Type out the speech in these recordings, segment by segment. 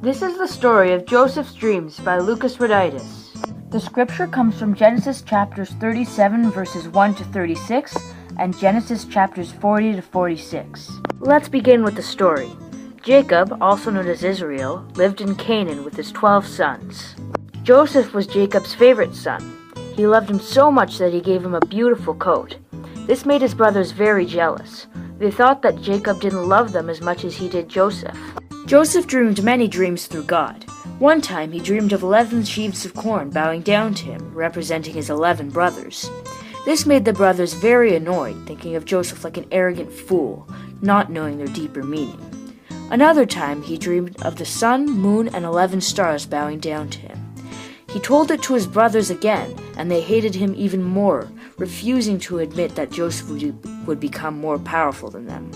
This is the story of Joseph's dreams by Lukas. The scripture comes from Genesis chapters 37 verses 1 to 36 and Genesis chapters 40 to 46. Let's begin with the story. Jacob, also known as Israel, lived in Canaan with his 12 sons. Joseph was Jacob's favorite son. He loved him so much that he gave him a beautiful coat. This made his brothers very jealous. They thought that Jacob didn't love them as much as he did Joseph. Joseph dreamed many dreams through God. One time he dreamed of 11 sheaves of corn bowing down to him, representing his 11 brothers. This made the brothers very annoyed, thinking of Joseph like an arrogant fool, not knowing their deeper meaning. Another time he dreamed of the sun, moon, and 11 stars bowing down to him. He told it to his brothers again, and they hated him even more, refusing to admit that Joseph would become more powerful than them.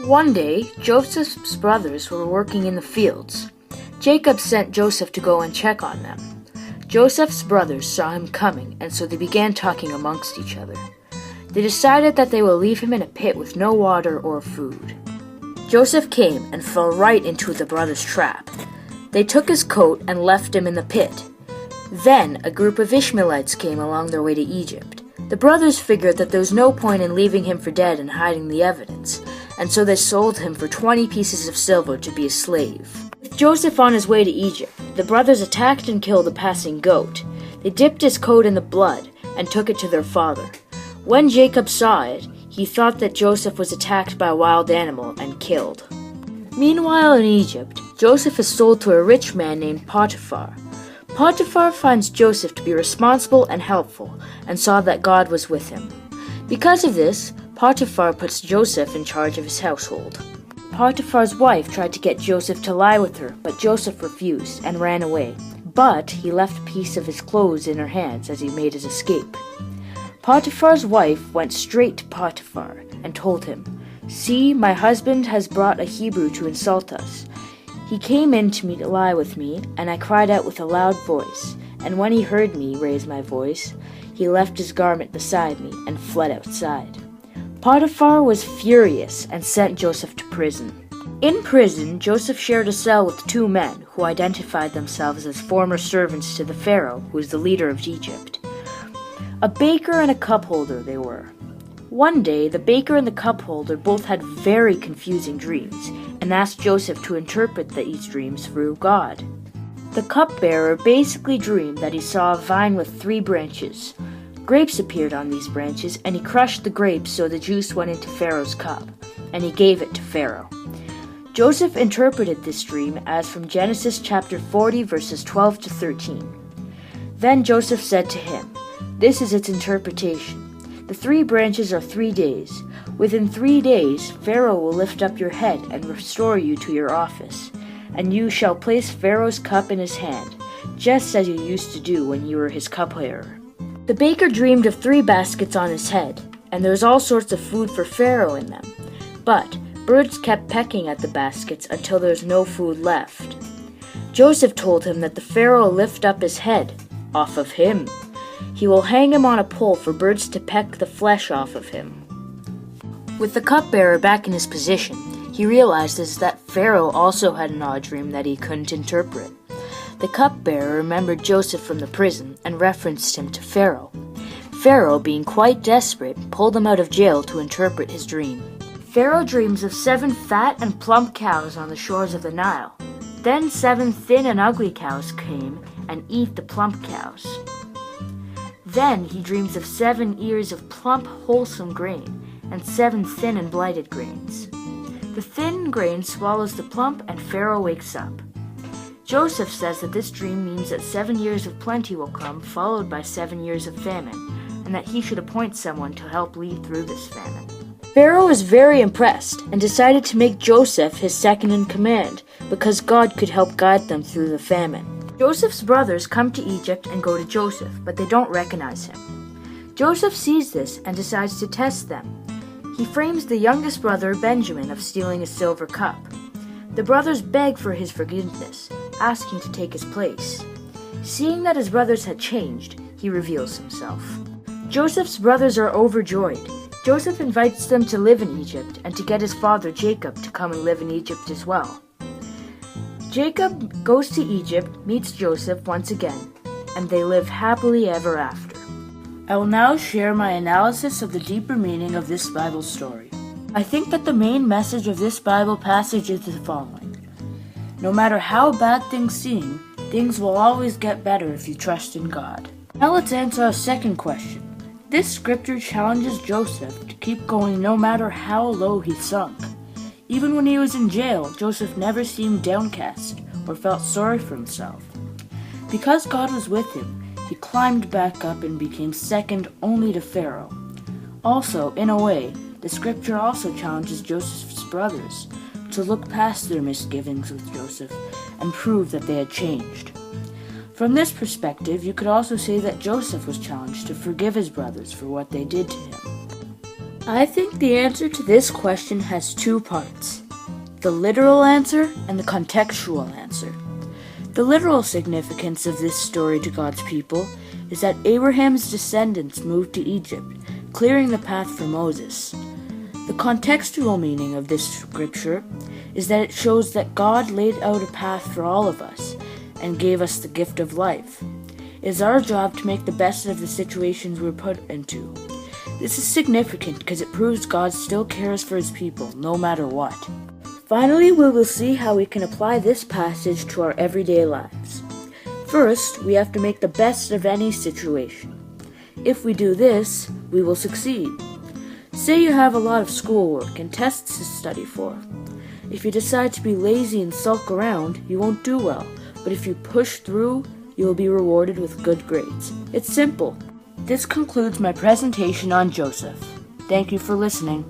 One day, Joseph's brothers were working in the fields. Jacob sent Joseph to go and check on them. Joseph's brothers saw him coming, and so they began talking amongst each other. They decided that they will leave him in a pit with no water or food. Joseph came and fell right into the brothers' trap. They took his coat and left him in the pit. Then a group of Ishmaelites came along their way to Egypt. The brothers figured that there was no point in leaving him for dead and hiding the evidence, and so they sold him for 20 pieces of silver to be a slave. With Joseph on his way to Egypt, the brothers attacked and killed a passing goat. They dipped his coat in the blood and took it to their father. When Jacob saw it, he thought that Joseph was attacked by a wild animal and killed. Meanwhile in Egypt, Joseph is sold to a rich man named Potiphar. Potiphar finds Joseph to be responsible and helpful, and saw that God was with him. Because of this, Potiphar puts Joseph in charge of his household. Potiphar's wife tried to get Joseph to lie with her, but Joseph refused and ran away. But he left a piece of his clothes in her hands as he made his escape. Potiphar's wife went straight to Potiphar and told him, "See, my husband has brought a Hebrew to insult us. He came in to lie with me, and I cried out with a loud voice. And when he heard me raise my voice, he left his garment beside me and fled outside." Potiphar was furious and sent Joseph to prison. In prison, Joseph shared a cell with 2 men who identified themselves as former servants to the Pharaoh, who was the leader of Egypt. A baker and a cup holder they were. One day, the baker and the cup holder both had very confusing dreams and asked Joseph to interpret these dreams through God. The cupbearer basically dreamed that he saw a vine with 3 branches. Grapes appeared on these branches, and he crushed the grapes so the juice went into Pharaoh's cup, and he gave it to Pharaoh. Joseph interpreted this dream as from Genesis chapter 40 verses 12 to 13. Then Joseph said to him, "This is its interpretation. The 3 branches are 3 days. Within 3 days, Pharaoh will lift up your head and restore you to your office, and you shall place Pharaoh's cup in his hand, just as you used to do when you were his cupbearer." The baker dreamed of 3 baskets on his head, and there was all sorts of food for Pharaoh in them. But birds kept pecking at the baskets until there was no food left. Joseph told him that the Pharaoh will lift up his head off of him. He will hang him on a pole for birds to peck the flesh off of him. With the cupbearer back in his position, he realizes that Pharaoh also had an odd dream that he couldn't interpret. The cupbearer remembered Joseph from the prison and referenced him to Pharaoh. Pharaoh, being quite desperate, pulled him out of jail to interpret his dream. Pharaoh dreams of 7 fat and plump cows on the shores of the Nile. Then 7 thin and ugly cows came and eat the plump cows. Then he dreams of 7 ears of plump, wholesome grain, and 7 thin and blighted grains. The thin grain swallows the plump, and Pharaoh wakes up. Joseph says that this dream means that 7 years of plenty will come, followed by 7 years of famine, and that he should appoint someone to help lead through this famine. Pharaoh was very impressed, and decided to make Joseph his second in command, because God could help guide them through the famine. Joseph's brothers come to Egypt and go to Joseph, but they don't recognize him. Joseph sees this and decides to test them. He frames the youngest brother, Benjamin, of stealing a silver cup. The brothers beg for his forgiveness, asking to take his place. Seeing that his brothers had changed, he reveals himself. Joseph's brothers are overjoyed. Joseph invites them to live in Egypt and to get his father Jacob to come and live in Egypt as well. Jacob goes to Egypt, meets Joseph once again, and they live happily ever after. I will now share my analysis of the deeper meaning of this Bible story. I think that the main message of this Bible passage is the following. No matter how bad things seem, things will always get better if you trust in God. Now let's answer our second question. This scripture challenges Joseph to keep going no matter how low he sunk. Even when he was in jail, Joseph never seemed downcast or felt sorry for himself. Because God was with him, he climbed back up and became second only to Pharaoh. Also, in a way, the scripture also challenges Joseph's brothers to look past their misgivings with Joseph and prove that they had changed. From this perspective, you could also say that Joseph was challenged to forgive his brothers for what they did to him. I think the answer to this question has two parts: the literal answer and the contextual answer. The literal significance of this story to God's people is that Abraham's descendants moved to Egypt, clearing the path for Moses. The contextual meaning of this scripture is that it shows that God laid out a path for all of us and gave us the gift of life. It is our job to make the best of the situations we're put into. This is significant because it proves God still cares for his people, no matter what. Finally, we will see how we can apply this passage to our everyday lives. First, we have to make the best of any situation. If we do this, we will succeed. Say you have a lot of schoolwork and tests to study for. If you decide to be lazy and sulk around, you won't do well, but if you push through, you will be rewarded with good grades. It's simple. This concludes my presentation on Joseph. Thank you for listening.